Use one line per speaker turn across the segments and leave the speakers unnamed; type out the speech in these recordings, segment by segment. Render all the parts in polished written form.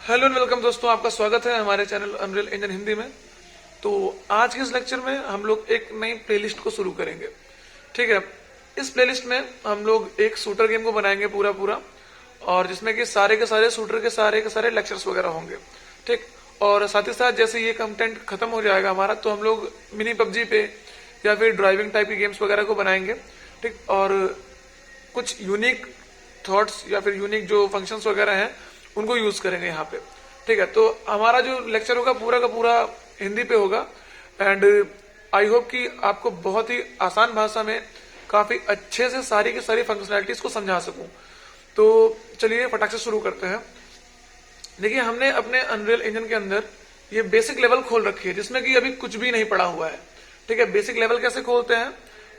Hello and welcome दोस्तों, आपका स्वागत है हमारे चैनल अनरियल इंजन हिंदी में। तो आज के इस लेक्चर में हम लोग एक नई प्लेलिस्ट को शुरू करेंगे। ठीक है, इस प्लेलिस्ट में हम लोग एक शूटर गेम को बनाएंगे पूरा पूरा, और जिसमें कि सारे के सारे शूटर के सारे लेक्चर्स वगैरह होंगे। ठीक, और साथ ही साथ जैसे ये कंटेंट खत्म हो जाएगा हमारा, तो हम लोग मिनी पबजी पे या फिर ड्राइविंग टाइप की गेम्स वगैरह को बनाएंगे। ठीक, और कुछ यूनिक थॉट्स या फिर यूनिक जो फंक्शंस वगैरह हैं उनको यूज करेंगे यहाँ पे। ठीक है, तो हमारा जो लेक्चर होगा पूरा का पूरा हिंदी पे होगा, एंड आई होप कि आपको बहुत ही आसान भाषा में काफी अच्छे से सारी की सारी फंक्शनैलिटीज को समझा सकूं। तो चलिए फटाक से शुरू करते हैं। देखिए, हमने अपने अनरियल इंजन के अंदर ये बेसिक लेवल खोल रखी है, जिसमें कि अभी कुछ भी नहीं पड़ा हुआ है। ठीक है, बेसिक लेवल कैसे खोलते हैं,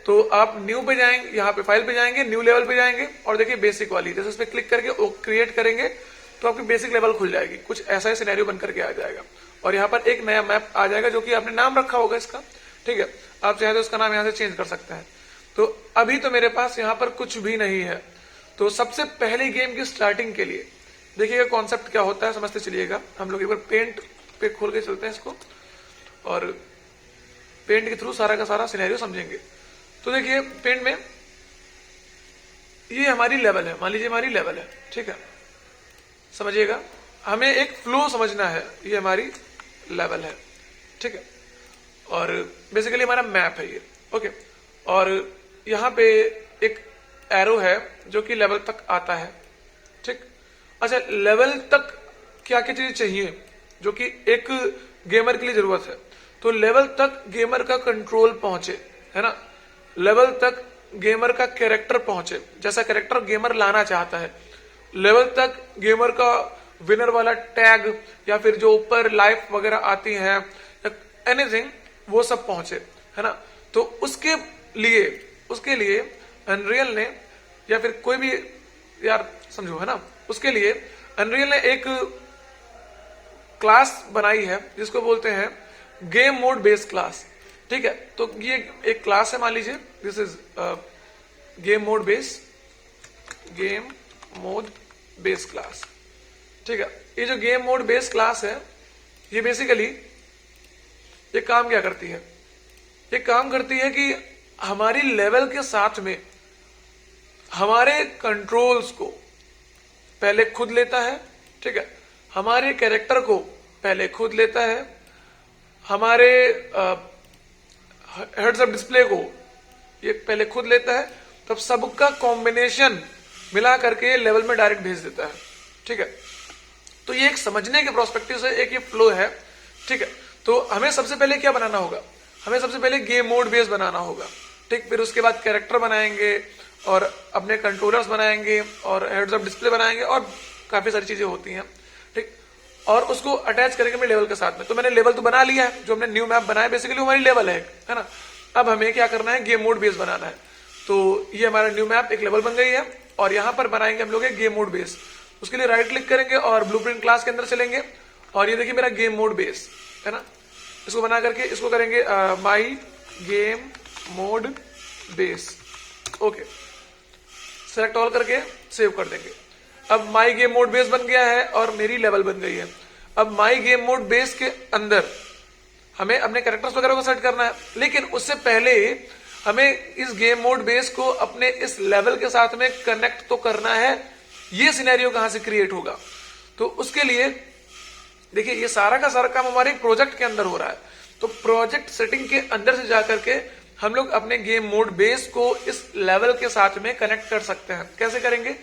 तो आप न्यू पे जाएंगे, यहाँ पे फाइल पे जाएंगे, न्यू लेवल पे जाएंगे और देखिए बेसिक वाली, जैसे इस पे क्लिक करके क्रिएट करेंगे तो आपकी बेसिक लेवल खुल जाएगी। कुछ ऐसा ही सिनेरियो बन करके आ जाएगा, और यहाँ पर एक नया मैप आ जाएगा जो कि आपने नाम रखा होगा इसका। ठीक है, आप चाहे तो इसका नाम यहाँ से चेंज कर सकते हैं। तो अभी तो मेरे पास यहाँ पर कुछ भी नहीं है। तो सबसे पहले गेम की स्टार्टिंग के लिए देखिएगा कॉन्सेप्ट क्या होता है, समझते चलिएगा। हम लोग एक बार पेंट पे खोल के चलते हैं इसको, और पेंट के थ्रू सारा का सारा सिनेरियो समझेंगे। तो देखिए, पेंट में ये हमारी लेवल है, मान लीजिए हमारी लेवल है। ठीक है, समझिएगा, हमें एक फ्लो समझना है, ये हमारी लेवल है। ठीक है, और बेसिकली हमारा मैप है ये। ओके, और यहाँ पे एक एरो है जो कि लेवल तक आता है। ठीक, अच्छा, लेवल तक क्या क्या चीजें चाहिए जो कि एक गेमर के लिए जरूरत है। तो लेवल तक गेमर का कंट्रोल पहुंचे, है ना, लेवल तक गेमर का कैरेक्टर पहुंचे, जैसा कैरेक्टर गेमर लाना चाहता है। लेवल तक गेमर का विनर वाला टैग या फिर जो ऊपर लाइफ वगैरह आती है, एनीथिंग, वो सब पहुंचे, है ना। तो उसके लिए अनरियल ने, या फिर कोई भी, यार समझो, है ना, उसके लिए अनरियल ने एक क्लास बनाई है जिसको बोलते हैं गेम मोड बेस्ड क्लास। ठीक है, तो ये एक क्लास है, मान लीजिए this is game mode base class. ठीक है, ये जो गेम मोड बेस क्लास है, ये बेसिकली ये काम क्या करती है, ये काम करती है कि हमारी लेवल के साथ में हमारे कंट्रोल्स को पहले खुद लेता है। ठीक है, हमारे कैरेक्टर को पहले खुद लेता है, हमारे हेड्स अप डिस्प्ले को ये पहले खुद लेता है, तब सबका कॉम्बिनेशन मिला करके लेवल में डायरेक्ट भेज देता है। ठीक है, तो ये एक समझने के प्रोस्पेक्टिव से एक ये फ्लो है। ठीक है, तो हमें सबसे पहले क्या बनाना होगा, हमें सबसे पहले गेम मोड बेस बनाना होगा। ठीक, फिर उसके बाद कैरेक्टर बनाएंगे और अपने कंट्रोलर्स बनाएंगे और हेड्स अप डिस्प्ले बनाएंगे और काफी सारी चीजें होती हैं। ठीक, और उसको अटैच करेंगे अपने लेवल के साथ में। तो मैंने लेवल तो बना लिया है, जो हमने न्यू मैप बनाया बेसिकली हमारी लेवल है ना। अब हमें क्या करना है, गेम मोड बेस बनाना है। तो ये हमारा न्यू मैप एक लेवल बन गई है, और यहां पर बनाएंगे हम लोग एक गेम मोड बेस। उसके लिए राइट क्लिक करेंगे और ब्लूप्रिंट क्लास के अंदर चलेंगे, और ये देखिए मेरा गेम मोड बेस है ना। इसको बना करके इसको करेंगे my game mode base. Okay, select all करके सेव कर देंगे। अब माई गेम मोड बेस बन गया है और मेरी लेवल बन गई है। अब माई गेम मोड बेस के अंदर हमें अपने कैरेक्टर्स वगैरह को सेट करना है, लेकिन उससे पहले हमें इस गेम मोड बेस को अपने इस लेवल के साथ में कनेक्ट तो करना है। ये सिनेरियो कहां से क्रिएट होगा, तो उसके लिए देखिए ये सारा का सारा काम हमारे प्रोजेक्ट के अंदर हो रहा है। तो प्रोजेक्ट सेटिंग के अंदर से जाकर के हम लोग अपने गेम मोड बेस को इस लेवल के साथ में कनेक्ट कर सकते हैं। कैसे करेंगे,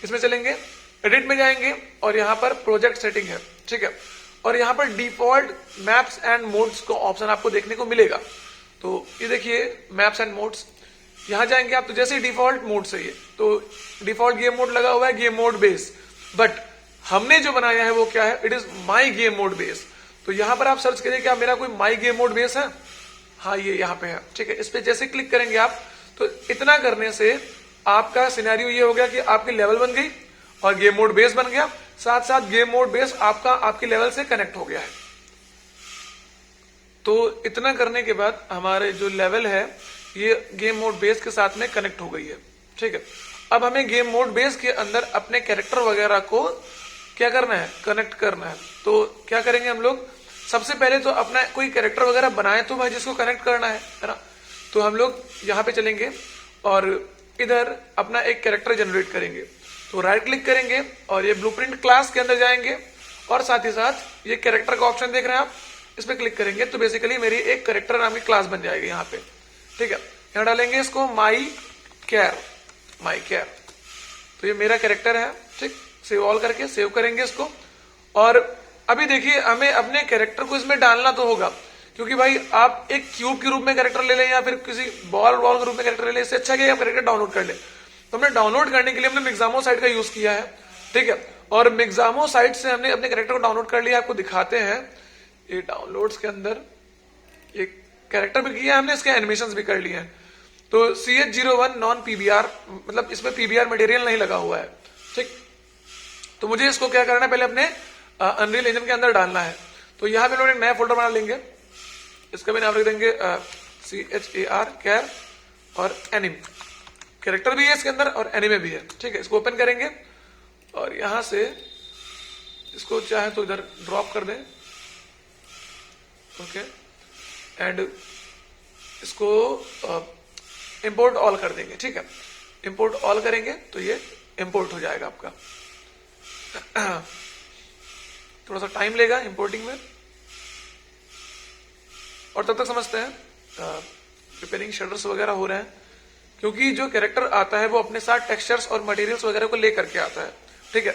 इसमें चलेंगे, एडिट में जाएंगे और यहां पर प्रोजेक्ट सेटिंग है। ठीक है, और यहां पर डिफॉल्ट मैप्स एंड मोड्स को ऑप्शन आपको देखने को मिलेगा। तो ये देखिए मैप्स एंड मोड्स, यहां जाएंगे आप तो जैसे डिफॉल्ट मोड से, तो डिफॉल्ट गेम मोड लगा हुआ है गेम मोड बेस, बट हमने जो बनाया है वो क्या है, it is my game mode base. तो यहां पर आप सर्च करिए क्या मेरा कोई माई गेम मोड बेस है, हाँ ये यहां पे है। ठीक है, इस पे जैसे क्लिक करेंगे आप, तो इतना करने से आपका सिनेरियो ये हो गया कि आपकी लेवल बन गई और गेम मोड बेस बन गया, साथ साथ गेम मोड बेस आपका आपकी लेवल से कनेक्ट हो गया है। तो इतना करने के बाद हमारे जो लेवल है ये गेम मोड बेस के साथ में कनेक्ट हो गई है। ठीक है, अब हमें गेम मोड बेस के अंदर अपने कैरेक्टर वगैरह को क्या करना है, कनेक्ट करना है। तो क्या करेंगे हम लोग, सबसे पहले तो अपना कोई कैरेक्टर वगैरह बनाए तो भाई जिसको कनेक्ट करना है ना। तो हम लोग यहाँ पे चलेंगे और इधर अपना एक कैरेक्टर जनरेट करेंगे। तो राइट क्लिक करेंगे और ये ब्लूप्रिंट क्लास के अंदर जाएंगे और साथ ही साथ ये कैरेक्टर का ऑप्शन देख रहे हैं आप, इस पे क्लिक करेंगे तो बेसिकली मेरी एक कैरेक्टर नाम की क्लास बन जाएगी यहाँ पे। ठीक है, यहाँ डालेंगे इसको माई केयर। तो ये मेरा कैरेक्टर है। ठीक, सेव ऑल करके सेव करेंगे इसको। और अभी देखिए हमें अपने कैरेक्टर को इसमें डालना तो होगा, क्योंकि भाई आप एक क्यूब के रूप में कैरेक्टर ले लें या फिर किसी बॉल के रूप में कैरेक्टर ले लें, इससे अच्छा कि आप कैरेक्टर डाउनलोड कर ले। तो हमने डाउनलोड करने के लिए हमने मिक्सामो साइट का यूज किया है। ठीक है, और मिक्सामो साइट से हमने अपने कैरेक्टर को डाउनलोड कर लिया। आपको दिखाते हैं, ये डाउनलोड्स के अंदर एक कैरेक्टर भी किया है हमने, इसके एनिमेशंस भी कर लिए हैं। तो CH01 नॉन PBR, मतलब इसमें PBR मटेरियल नहीं लगा हुआ है। ठीक, तो मुझे इसको क्या करना है, पहले अपने अनरियल इंजन के अंदर डालना है। तो यहाँ पे लोग एक नया फोल्डर बना लेंगे, इसका भी नाम रख देंगे CHAR कैर और एनिम। कैरेक्टर भी है इसके अंदर और एनिमे भी है। ठीक है, इसको ओपन करेंगे और यहां से इसको चाहे तो इधर ड्रॉप कर दें। ओके, एंड इसको इंपोर्ट ऑल कर देंगे। ठीक है, इंपोर्ट ऑल करेंगे तो ये इंपोर्ट हो जाएगा आपका। थोड़ा सा टाइम लेगा इंपोर्टिंग में, और तब तक समझते हैं प्रिपेयरिंग शेडर्स वगैरह हो रहे हैं, क्योंकि जो कैरेक्टर आता है वो अपने साथ टेक्सचर्स और मटेरियल्स वगैरह को लेकर के आता है। ठीक है,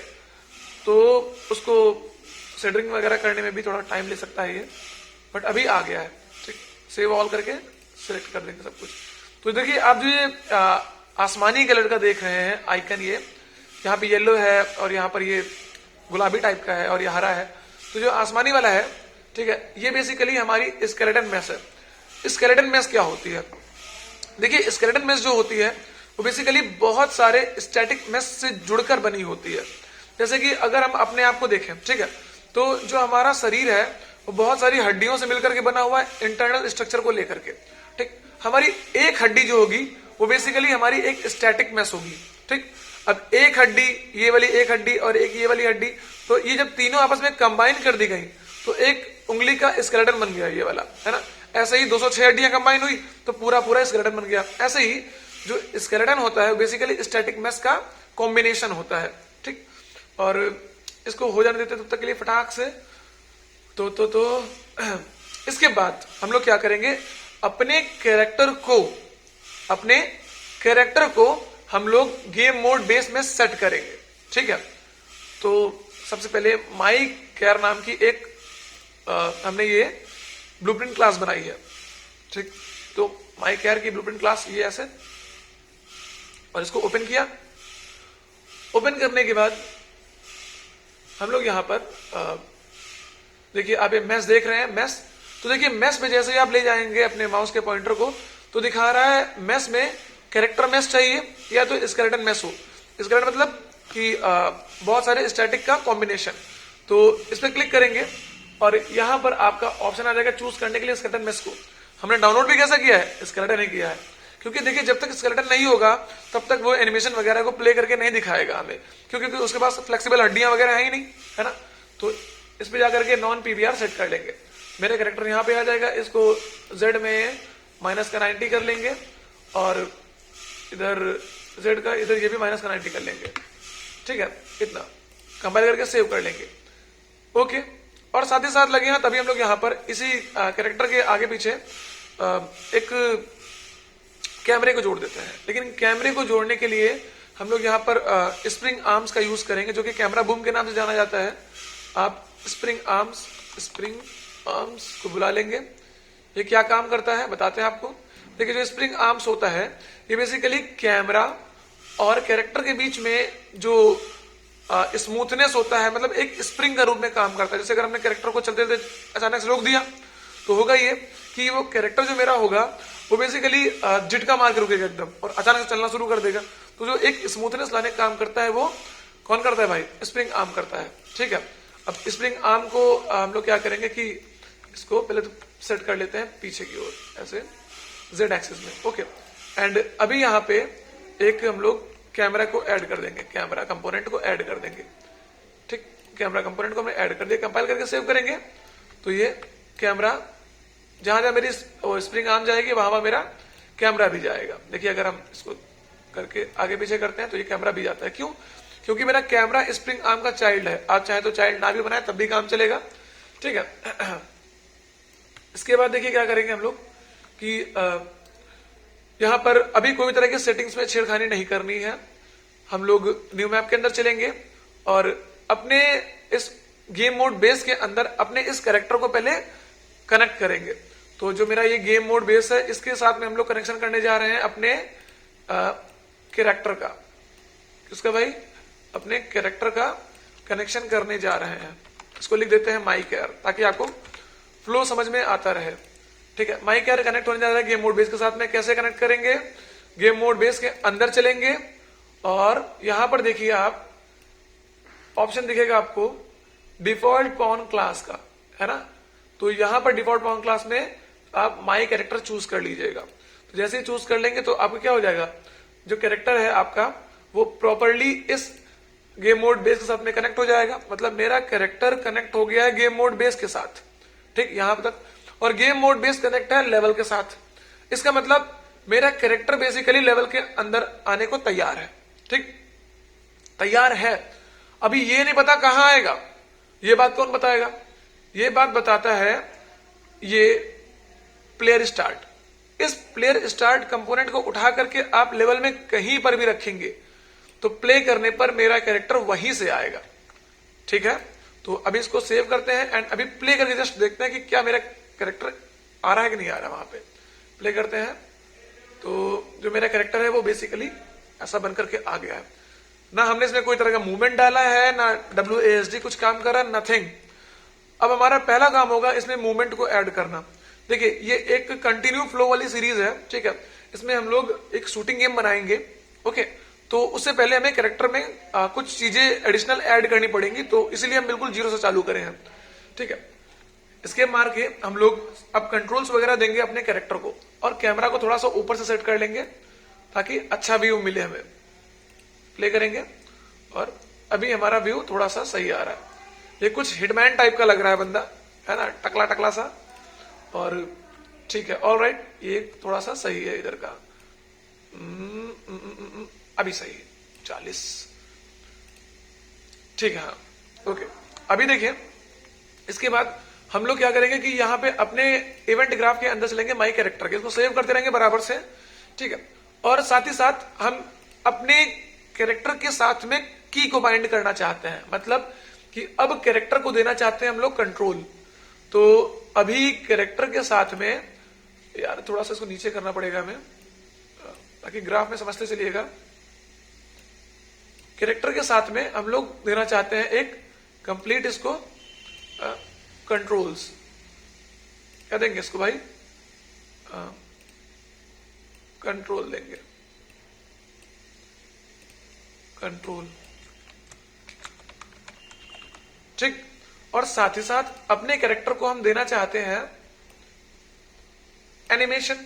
तो उसको शेडरिंग वगैरह करने में भी थोड़ा टाइम ले सकता है ये, बट अभी आ गया है। ठीक, सेव ऑल करके सिलेक्ट कर देंगे सब कुछ। तो देखिए आप जो ये आसमानी कलर का देख रहे हैं आइकन, ये यहाँ पे येलो है और यहाँ पर ये गुलाबी टाइप का है और ये हरा है। तो जो आसमानी वाला है, ठीक है, ये बेसिकली हमारी स्केलेटन मेश है। स्केलेटन मेश क्या होती है, देखिए स्केलेटन मेश जो होती है वो बेसिकली बहुत सारे स्टैटिक मेश से जुड़कर बनी होती है। जैसे कि अगर हम अपने आप को देखें, ठीक है, तो जो हमारा शरीर है वो बहुत सारी हड्डियों से मिलकर के बना हुआ है, इंटरनल स्ट्रक्चर को लेकर के। ठीक, हमारी एक हड्डी जो होगी वो बेसिकली हमारी एक स्टैटिक मेश होगी। ठीक, अब एक हड्डी, ये वाली एक हड्डी और एक ये वाली हड्डी, तो ये जब तीनों आपस में कंबाइन कर दी गई तो एक उंगली का स्केलेटन बन गया ये वाला, है ना। ऐसे ही 206 हड्डियां कंबाइन हुई तो पूरा स्केलेटन बन गया। ऐसे ही जो स्केलेटन होता है बेसिकली स्टैटिक मेश का कॉम्बिनेशन होता है। ठीक, और इसको हो जाने देते तब तक के लिए फटाक से। तो इसके बाद हम लोग क्या करेंगे, अपने कैरेक्टर को हम लोग गेम मोड बेस में सेट करेंगे। ठीक है, तो सबसे पहले माई केयर नाम की एक हमने ये ब्लूप्रिंट क्लास बनाई है। ठीक, तो माई केयर की ब्लूप्रिंट क्लास ये ऐसे, और इसको ओपन किया। ओपन करने के बाद हम लोग यहां पर देखिए आप ये मैश देख रहे हैं, मैश। तो देखिए मैश में जैसे ही आप ले जाएंगे अपने माउस के पॉइंटर को तो दिखा रहा है मैश में कैरेक्टर मैश चाहिए या तो स्केलेटन मैश हो। स्केलेटन मतलब कि बहुत सारे स्टैटिक का कॉम्बिनेशन। तो इस पर क्लिक करेंगे और यहां पर आपका ऑप्शन आ जाएगा चूज करने के लिए स्केलेटन मैश को। हमने डाउनलोड भी कैसा किया है, स्केलेटन ही किया है, क्योंकि देखिए जब तक स्केलेटन नहीं होगा तब तक वो एनिमेशन वगैरह को प्ले करके नहीं दिखाएगा हमें, क्योंकि उसके पास फ्लेक्सिबल हड्डियां वगैरह है ही नहीं, है ना। तो इस पे जाकर के नॉन PBR सेट कर लेंगे। मेरे कैरेक्टर यहाँ पे आ जाएगा, इसको Z में -90 कर लेंगे और इधर Z का इधर ये भी -90 कर लेंगे। ठीक है, इतना कंपाइल करके सेव कर लेंगे। ओके, और साथ ही साथ लगे हैं तभी हम लोग यहाँ पर इसी कैरेक्टर के आगे पीछे एक कैमरे को जोड़ देते हैं। लेकिन कैमरे को जोड़ने के लिए हम लोग यहाँ पर स्प्रिंग आर्म्स का यूज करेंगे, जो कि कैमरा बूम के नाम से जाना जाता है। आप स्प्रिंग आर्म्स को बुला लेंगे। ये क्या काम करता है बताते हैं आपको। देखिए जो स्प्रिंग आर्म्स होता है ये बेसिकली कैमरा और कैरेक्टर के बीच में जो स्मूथनेस होता है, मतलब एक स्प्रिंग का रूप में काम करता है। जैसे अगर हमने कैरेक्टर को चलते चलते अचानक से रोक दिया तो होगा ये कि वो कैरेक्टर जो मेरा होगा वो बेसिकली झटका मार के रुकेगा एकदम और अचानक से चलना शुरू कर देगा। तो जो एक स्मूथनेस लाने का काम करता है वो कौन करता है भाई, स्प्रिंग आर्म करता है। ठीक है, अब स्प्रिंग आर्म को हम लोग क्या करेंगे कि इसको पहले तो सेट कर लेते हैं पीछे की ओर ऐसे Z एक्सिस में। ओके, एंड अभी यहाँ पे एक हम लोग कैमरा को ऐड कर देंगे, कैमरा कंपोनेंट को ऐड कर देंगे। ठीक, कैमरा कंपोनेंट को हमने ऐड कर दिया, कंपाइल करके सेव करेंगे तो ये कैमरा जहां जहां मेरी स्प्रिंग आर्म जाएगी वहां वहां मेरा कैमरा भी जाएगा। देखिए अगर हम इसको करके आगे पीछे करते हैं तो ये कैमरा भी जाता है। क्यों? क्योंकि मेरा कैमरा स्प्रिंग आर्म का चाइल्ड है। आप चाहे तो चाइल्ड ना भी बनाए तब भी काम चलेगा, ठीक है। इसके बाद देखिए क्या करेंगे हम लोग कि यहां पर अभी कोई तरह की सेटिंग्स में छेड़खानी नहीं करनी है। हम लोग न्यू मैप के अंदर चलेंगे और अपने इस गेम मोड बेस के अंदर अपने इस कैरेक्टर को पहले कनेक्ट करेंगे। तो जो मेरा ये गेम मोड बेस है इसके साथ में हम लोग कनेक्शन करने जा रहे हैं अपने कैरेक्टर का। किसका भाई? अपने कैरेक्टर का कनेक्शन करने जा रहे हैं। इसको लिख देते हैं माई कैर, ताकि आपको फ्लो समझ में आता रहे, ठीक है। माई कैर कनेक्ट होने जा रहा है गेम मोड बेस के साथ में। कैसे कनेक्ट करेंगे? गेम मोड बेस के अंदर चलेंगे और यहां पर देखिए आप ऑप्शन दिखेगा आपको डिफॉल्ट पॉन क्लास का, है ना। तो यहां पर डिफॉल्ट पॉन क्लास में आप माई कैरेक्टर चूज कर लीजिएगा। तो जैसे ही चूज कर लेंगे तो आपको क्या हो जाएगा, जो कैरेक्टर है आपका वो प्रॉपरली इस गेम मोड बेस के साथ में कनेक्ट हो जाएगा। मतलब मेरा कैरेक्टर कनेक्ट हो गया है गेम मोड बेस के साथ, ठीक, यहां तक। और गेम मोड बेस कनेक्ट है लेवल के साथ। इसका मतलब मेरा कैरेक्टर बेसिकली लेवल के अंदर आने को तैयार है, ठीक, तैयार है। अभी ये नहीं पता कहां आएगा, ये बात कौन बताएगा? ये बात बताता है ये प्लेयर स्टार्ट। इस प्लेयर स्टार्ट कंपोनेंट को उठा करके आप लेवल में कहीं पर भी रखेंगे तो प्ले करने पर मेरा कैरेक्टर वहीं से आएगा, ठीक है। तो अभी इसको सेव करते हैं एंड अभी प्ले करके जस्ट देखते हैं कि क्या मेरा कैरेक्टर आ रहा है कि नहीं आ रहा। वहां पे प्ले करते हैं तो जो मेरा कैरेक्टर है वो बेसिकली ऐसा बनकर के आ गया है। ना हमने इसमें कोई तरह का मूवमेंट डाला है, ना WASD कुछ काम कर रहा है, नथिंग। अब हमारा पहला काम होगा इसमें मूवमेंट को ऐड करना। देखिए ये एक कंटिन्यू फ्लो वाली सीरीज है, ठीक है। इसमें हम लोग एक शूटिंग गेम बनाएंगे, ओके। तो उससे पहले हमें कैरेक्टर में कुछ चीजें एडिशनल ऐड करनी पड़ेंगी, तो इसीलिए हम बिल्कुल जीरो से चालू करें हैं, ठीक है। इसके मार के हम लोग अब कंट्रोल्स वगैरह देंगे अपने कैरेक्टर को और कैमरा को थोड़ा सा ऊपर से सेट कर लेंगे ताकि अच्छा व्यू मिले हमें। प्ले करेंगे और अभी हमारा व्यू थोड़ा सा सही आ रहा है। ये कुछ हिटमैन टाइप का लग रहा है बंदा, है ना, टकला टकला सा, और ठीक है, ऑलराइट। ये थोड़ा सा सही है इधर का, अभी सही है 40, ठीक है, हाँ, ओके। अभी देखिए इसके बाद हम लोग क्या करेंगे कि यहां पे अपने इवेंट ग्राफ के अंदर चलेंगे माई कैरेक्टर के, इसको सेव करते रहेंगे बराबर से, ठीक है। और साथ ही साथ हम अपने कैरेक्टर के साथ में की को बाइंड करना चाहते हैं। मतलब कि अब कैरेक्टर को देना चाहते हैं हम लोग कंट्रोल। तो अभी कैरेक्टर के साथ में, यार थोड़ा सा इसको नीचे करना पड़ेगा हमें ताकि ग्राफ में समझते चलिएगा। कैरेक्टर के साथ में हम लोग देना चाहते हैं एक कंप्लीट इसको कंट्रोल्स। क्या देंगे इसको भाई? कंट्रोल देंगे, कंट्रोल, ठीक। और साथ ही साथ अपने कैरेक्टर को हम देना चाहते हैं एनिमेशन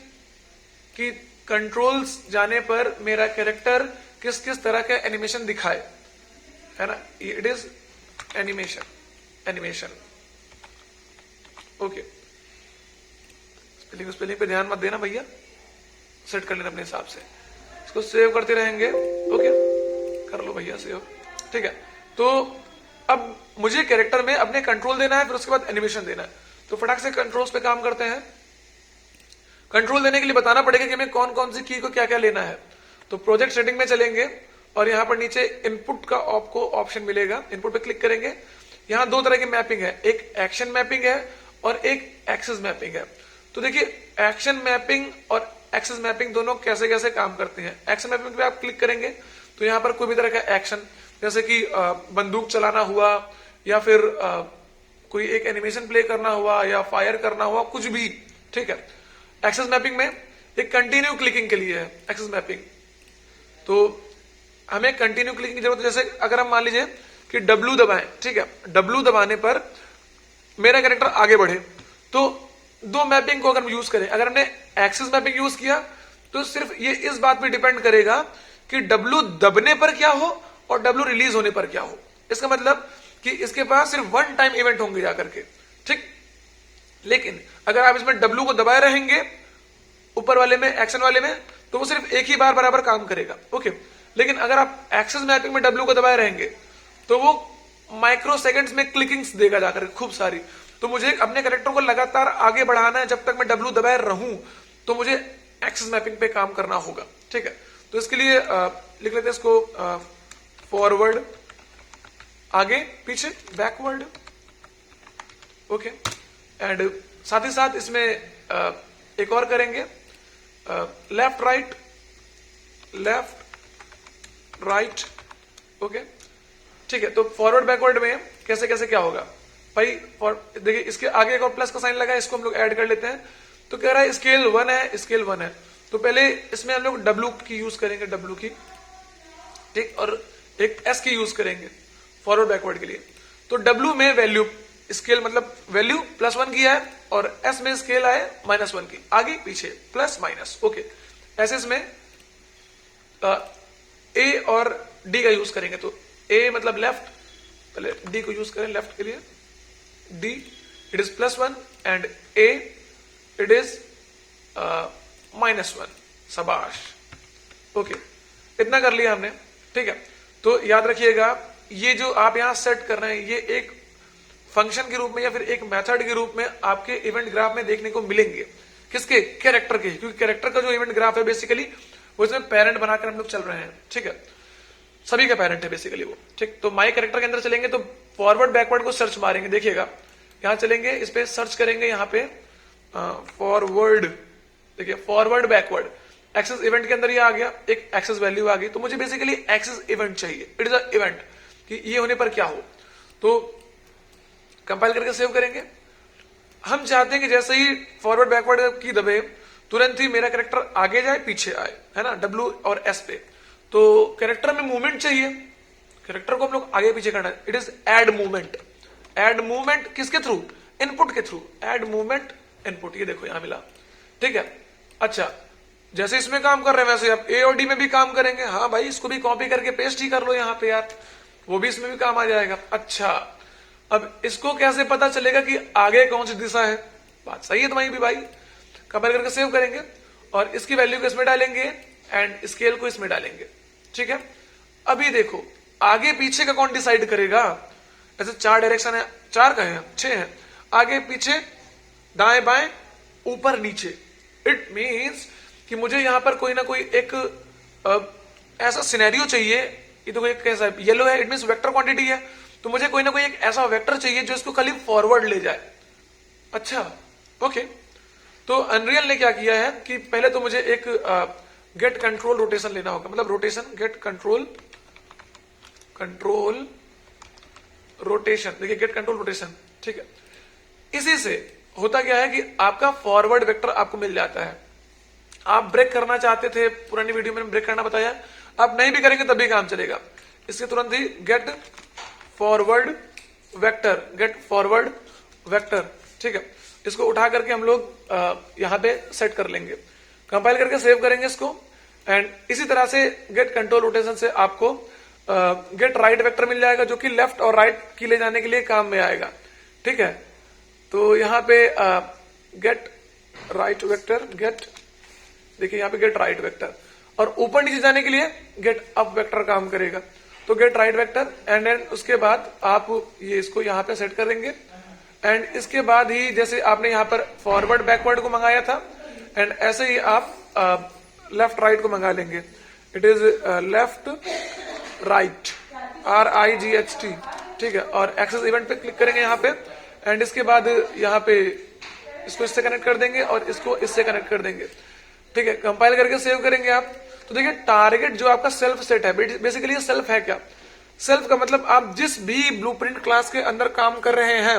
की। कंट्रोल्स जाने पर मेरा कैरेक्टर किस किस तरह का एनिमेशन दिखाए, है ना। It is animation, animation, okay. Spelling पे ध्यान मत देना भैया, सेट कर लेना अपने हिसाब से। इसको सेव करते रहेंगे, ओके, कर लो भैया सेव, ठीक है। तो अब मुझे कैरेक्टर में अपने कंट्रोल देना है, फिर उसके बाद एनिमेशन देना है। तो फटाक से कंट्रोल्स पे काम करते हैं। कंट्रोल देने के लिए बताना पड़ेगा कि हमें कौन कौन सी की को क्या क्या लेना है। तो प्रोजेक्ट सेटिंग में चलेंगे और यहां पर नीचे इनपुट का आपको ऑप्शन मिलेगा, इनपुट पे क्लिक करेंगे। यहां दो तरह की मैपिंग है, एक एक्शन मैपिंग है और एक एक्सेस मैपिंग है। तो देखिए एक्शन मैपिंग और एक्सेस मैपिंग दोनों कैसे कैसे काम करते हैं। एक्शन मैपिंग पे आप क्लिक करेंगे तो यहां पर कोई भी तरह का एक्शन, जैसे कि बंदूक चलाना हुआ या फिर कोई एक एनिमेशन प्ले करना हुआ या फायर करना हुआ, कुछ भी, ठीक है। एक्सेस मैपिंग में एक कंटिन्यू क्लिकिंग के लिए है एक्सेस मैपिंग। तो हमें कंटिन्यू क्लिकिंग की जरूरत है। जैसे अगर हम मान लीजिए कि W दबाएं, ठीक है, W दबाने पर मेरा कैरेक्टर आगे बढ़े, तो दो मैपिंग को अगर हम यूज करें, अगर हमने एक्सेस मैपिंग यूज किया तो सिर्फ ये इस बात पे डिपेंड करेगा कि W दबने पर क्या हो और W रिलीज होने पर क्या हो। इसका मतलब कि इसके पास सिर्फ वन टाइम इवेंट होंगे जाकर के, ठीक। लेकिन अगर आप इसमें W को दबाए रहेंगे ऊपर वाले में, एक्शन वाले में, तो वो सिर्फ एक ही बार बराबर काम करेगा, ओके। लेकिन अगर आप एक्सेस मैपिंग में W को दबाए रहेंगे तो वो माइक्रो सेकेंड्स में क्लिकिंग्स देगा जाकर खूब सारी। तो मुझे अपने कैरेक्टर को लगातार आगे बढ़ाना है, जब तक मैं W दबाए रहूं तो मुझे एक्सेस मैपिंग पे काम करना होगा, ठीक है। तो इसके लिए लिख लेते हैं इसको फॉरवर्ड, आगे पीछे बैकवर्ड, ओके। एंड साथ ही साथ इसमें एक और करेंगे, left right, left right, okay, ठीक है। तो फॉरवर्ड बैकवर्ड में कैसे कैसे क्या होगा भाई, देखिए इसके आगे एक और प्लस का साइन लगा है, इसको हम लोग ऐड कर लेते हैं। तो कह रहा है स्केल 1 है, स्केल 1 है, तो पहले इसमें हम लोग W की यूज करेंगे, W की, ठीक, और एक S की यूज करेंगे फॉरवर्ड बैकवर्ड के लिए। तो W में वैल्यू स्केल मतलब वैल्यू +1 की है और S में स्केल आए -1 की, आगे पीछे प्लस माइनस, ओके। ऐसे इसमें A और D का यूज करेंगे। तो A मतलब लेफ्ट, पहले D को यूज करें लेफ्ट के लिए, D it is +1 and A it is -1, शाबाश, ओके। इतना कर लिया हमने, ठीक है। तो याद रखिएगा ये जो आप यहां सेट कर रहे हैं ये एक फंक्शन के रूप में या फिर एक मेथड के रूप में आपके इवेंट ग्राफ में देखने को मिलेंगे। किसके? कैरेक्टर के, क्योंकि कैरेक्टर का जो इवेंट ग्राफ है बेसिकली वो इसमें पेरेंट बनाकर हम लोग चल रहे हैं, ठीक है। सभी का पेरेंट है बेसिकली वो, ठीक। तो माई कैरेक्टर के अंदर चलेंगे तो फॉरवर्ड बैकवर्ड को सर्च मारेंगे, देखिएगा यहां चलेंगे, इस पे सर्च करेंगे, यहाँ पे फॉरवर्ड, देखिए फॉरवर्ड बैकवर्ड, एक्सेस इवेंट के अंदर ये आ गया, एक एक्सेस वैल्यू आ गई। तो मुझे बेसिकली एक्सेस इवेंट चाहिए, इट इज अ इवेंट कि ये होने पर क्या हो। तो कंपाइल करके सेव करेंगे। हम चाहते हैं कि जैसे ही फॉरवर्ड बैकवर्ड की दबे तुरंत ही मेरा कैरेक्टर आगे जाए पीछे आए, है ना, W और S पे। तो कैरेक्टर में मूवमेंट चाहिए, कैरेक्टर को हम लोग आगे पीछे करना है, it is add movement. Add movement किसके थ्रू? इनपुट के थ्रू, एड मूवमेंट इनपुट, ये देखो यहां मिला, ठीक है। अच्छा, जैसे इसमें काम कर रहे हैं वैसे आप A और D में भी काम करेंगे। हाँ भाई, इसको भी कॉपी करके पेस्ट ही कर लो यहाँ पे यार, वो भी इसमें भी काम आ जाएगा। अच्छा, अब इसको कैसे पता चलेगा कि आगे कौन सी दिशा है? बात सही है तुम्हारी भी भाई। कंपेयर करके सेव करेंगे और इसकी वैल्यू को इसमें डालेंगे एंड स्केल को इसमें डालेंगे, ठीक है। अभी देखो आगे पीछे का कौन डिसाइड करेगा? ऐसे 4 डायरेक्शन है, 4 का है, 6 है, आगे पीछे, दाएं बाएं, ऊपर नीचे। इट मीन्स कि मुझे यहां पर कोई ना कोई एक ऐसा सिनेरियो चाहिए। ये तो एक कैसा है, येलो है, इट मीन्स वेक्टर क्वांटिटी है, तो मुझे कोई ना कोई एक ऐसा वेक्टर चाहिए जो इसको खाली फॉरवर्ड ले जाए। अच्छा, ओके। तो अनरियल ने क्या किया है कि पहले तो मुझे एक गेट कंट्रोल रोटेशन लेना होगा, मतलब रोटेशन, गेट कंट्रोल रोटेशन, देखिए गेट कंट्रोल रोटेशन, ठीक है। इसी से होता क्या है कि आपका फॉरवर्ड वेक्टर आपको मिल जाता है। आप ब्रेक करना चाहते थे, पुरानी वीडियो में ब्रेक करना बताया, आप नहीं भी करेंगे तब भी काम चलेगा। इसके तुरंत ही get forward vector, get forward vector, ठीक है। इसको उठा करके हम लोग यहां पे सेट कर लेंगे, कंपाइल करके सेव करेंगे इसको। एंड इसी तरह से गेट कंट्रोल रोटेशन से आपको गेट राइट वेक्टर मिल जाएगा जो कि लेफ्ट और राइट की ले जाने के लिए काम में आएगा, ठीक है। तो यहां पे गेट राइट वेक्टर, गेट, देखिए यहां पे गेट राइट वेक्टर, और ऊपर नीचे जाने के लिए गेट अप वेक्टर काम करेगा। तो get right vector and then उसके बाद आप ये इसको यहां पे सेट करेंगे। एंड इसके बाद ही जैसे आपने यहां पर फॉरवर्ड बैकवर्ड को मंगाया था, एंड ऐसे ही आप लेफ्ट राइट को मंगा लेंगे। It is left right, RIGHT, ठीक है। और एक्सेस इवेंट पे क्लिक करेंगे यहाँ पे, एंड इसके बाद यहाँ पे इसको इससे कनेक्ट कर देंगे और इसको इससे कनेक्ट कर देंगे, ठीक है। कंपाइल करके सेव करेंगे आप। तो देखिए टारगेट जो आपका सेल्फ सेट है, बेसिकली ये सेल्फ है क्या? सेल्फ का मतलब आप जिस भी ब्लूप्रिंट क्लास के अंदर काम कर रहे हैं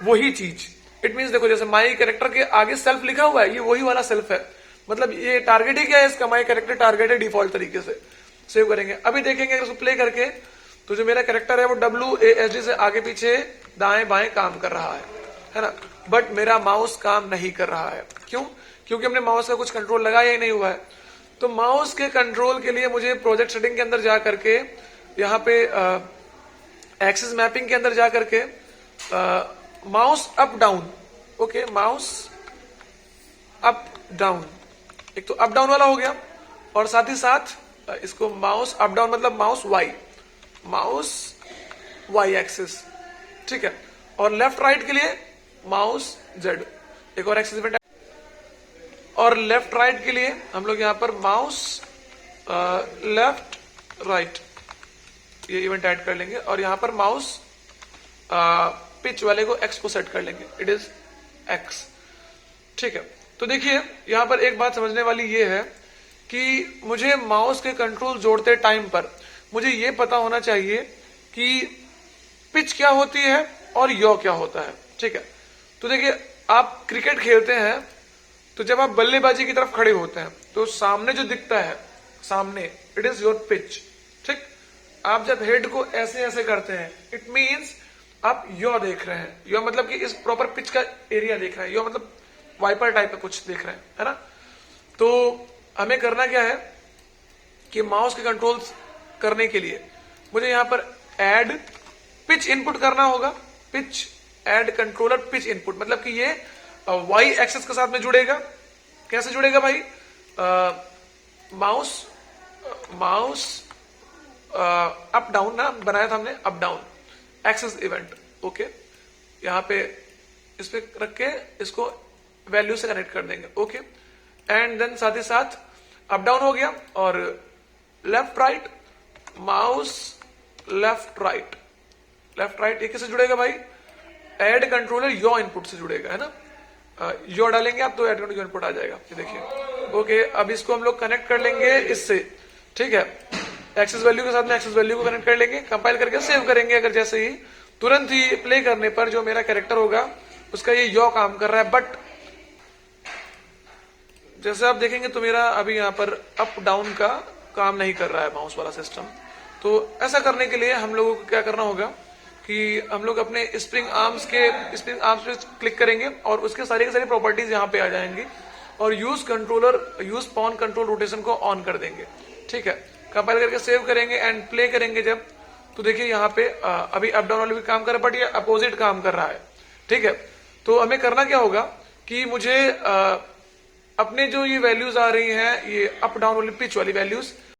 वही चीज। इट मीन्स देखो जैसे माई कैरेक्टर के आगे सेल्फ लिखा हुआ है, ये वही वाला सेल्फ है, मतलब ये टारगेट ही क्या है इसका, माई कैरेक्टर टारगेट है डिफॉल्ट तरीके से। सेव करेंगे, अभी देखेंगे अगर प्ले करके तो जो मेरा कैरेक्टर है वो WASD से आगे पीछे दाएं बाएं काम कर रहा है ना, बट मेरा माउस काम नहीं कर रहा है। क्यों? क्योंकि हमने माउस का कुछ कंट्रोल लगाया ही नहीं हुआ है। तो माउस के कंट्रोल के लिए मुझे प्रोजेक्ट सेटिंग के अंदर जा करके यहाँ पे एक्सिस मैपिंग के अंदर जा करके mouse up down, okay, mouse up down, एक तो अप डाउन वाला हो गया, और साथ ही साथ इसको माउस अप डाउन मतलब माउस वाई एक्सिस, ठीक है। और लेफ्ट राइट के लिए माउस जेड, एक और एक्सिस इवेंट। और लेफ्ट राइट के लिए हम लोग यहां पर माउस लेफ्ट राइट ये इवेंट ऐड कर लेंगे, और यहां पर माउस पिच वाले को एक्स को सेट कर लेंगे, इट इज एक्स, ठीक है। तो देखिए यहां पर एक बात समझने वाली ये है कि मुझे माउस के कंट्रोल जोड़ते टाइम पर मुझे ये पता होना चाहिए कि पिच क्या होती है और यॉ क्या होता है, ठीक है। तो देखिए आप क्रिकेट खेलते हैं तो जब आप बल्लेबाजी की तरफ खड़े होते हैं तो सामने जो दिखता है, सामने, इट इज योर पिच, ठीक। आप जब हेड को ऐसे ऐसे करते हैं, इट मीन्स आप यॉ देख रहे हैं, यॉ मतलब कि इस प्रॉपर पिच का एरिया देख रहे हैं, यॉ मतलब वाइपर टाइप का कुछ देख रहे हैं, है ना। तो हमें करना क्या है कि माउस के कंट्रोल्स करने के लिए मुझे यहां पर ऐड पिच इनपुट करना होगा, pitch add controller pitch input, मतलब कि ये वाई एक्सेस के साथ में जुड़ेगा। कैसे जुड़ेगा भाई? माउस अप डाउन ना बनाया था हमने, up down axis event, okay. यहां पे इस पे रख के इसको वैल्यू से कनेक्ट कर देंगे, ओके। एंड देन साथ ही साथ अप डाउन हो गया, और left right mouse left right एक से जुड़ेगा भाई, एड कंट्रोलर यो इनपुट से जुड़ेगा, है ना। यो डालेंगे आप तो एड कंट्रोलर इनपुट आ जाएगा, ये देखिए, ओके। अब इसको हम लोग कनेक्ट कर लेंगे इससे, ठीक है। एक्सेस वैल्यू के साथ में एक्सेस वैल्यू को कनेक्ट कर लेंगे, कंपाइल करके सेव करेंगे। अगर जैसे ही तुरंत ही प्ले करने पर जो मेरा कैरेक्टर होगा उसका ये यो काम कर रहा है, बट जैसे आप देखेंगे तो मेरा अभी यहाँ पर अप डाउन का काम नहीं कर रहा है माउस वाला सिस्टम। तो ऐसा करने के लिए हम लोगों को क्या करना होगा कि हम लोग अपने स्प्रिंग आर्म्स पे क्लिक करेंगे और उसके सारी की सारी प्रॉपर्टीज यहाँ पे आ जाएंगी, और यूज पॉन कंट्रोल रोटेशन को ऑन कर देंगे, ठीक है। कंपाइल करके सेव करेंगे एंड प्ले करेंगे जब, तो देखिए यहाँ पे अभी अप डाउन वाले भी काम कर रहा है, बट ये अपोजिट काम कर रहा है, ठीक है। तो हमें करना क्या होगा कि मुझे अपने जो ये वैल्यूज आ रही हैं, ये अप डाउन वाली पिच वाली वैल्यूज,